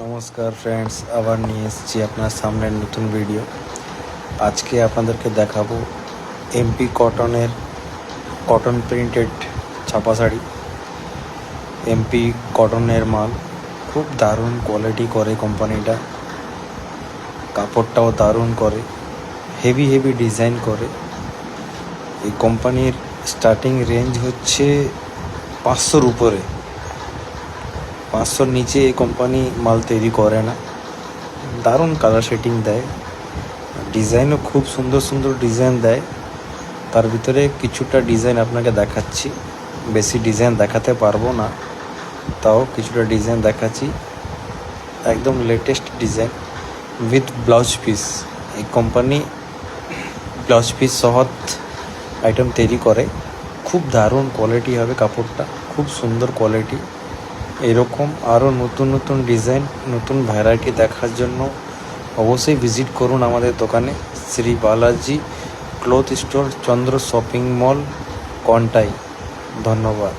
নমস্কার ফ্রেন্ডস, আবার নিয়ে এসেছি আপনার সামনে নতুন ভিডিও। আজকে আপনাদেরকে দেখাবো এমপি কটনের কটন প্রিন্টেড ছাপা শাড়ি। এমপি কটনের মাল, খুব দারুণ কোয়ালিটি করে কোম্পানিটা, কাপড়টাও দারুণ করে, হেভি ডিজাইন করে। এই কোম্পানির স্টার্টিং রেঞ্জ হচ্ছে 500-র উপরে। 500-র নিচে এই কোম্পানি মাল তৈরি করে না। দারুণ কালার শেডিং দেয়, ডিজাইনও খুব সুন্দর ডিজাইন দেয়। তার ভিতরে কিছুটা ডিজাইন আপনাকে দেখাচ্ছি, বেশি ডিজাইন দেখাতে পারবো না, তাও কিছুটা ডিজাইন দেখাচ্ছি। একদম latest design with blouse piece. এই কোম্পানি ব্লাউজ পিস সহ আইটেম তৈরি করে। খুব দারুণ কোয়ালিটি হবে কাপড়টা, খুব সুন্দর কোয়ালিটি। এরকম আরও নতুন ডিজাইন, নতুন ভ্যারাইটি দেখার জন্য অবশ্যই ভিজিট করুন আমাদের দোকানে, শ্রী বালাজি ক্লথ স্টোর, চন্দ্র শপিং মল, কন্টাই। ধন্যবাদ।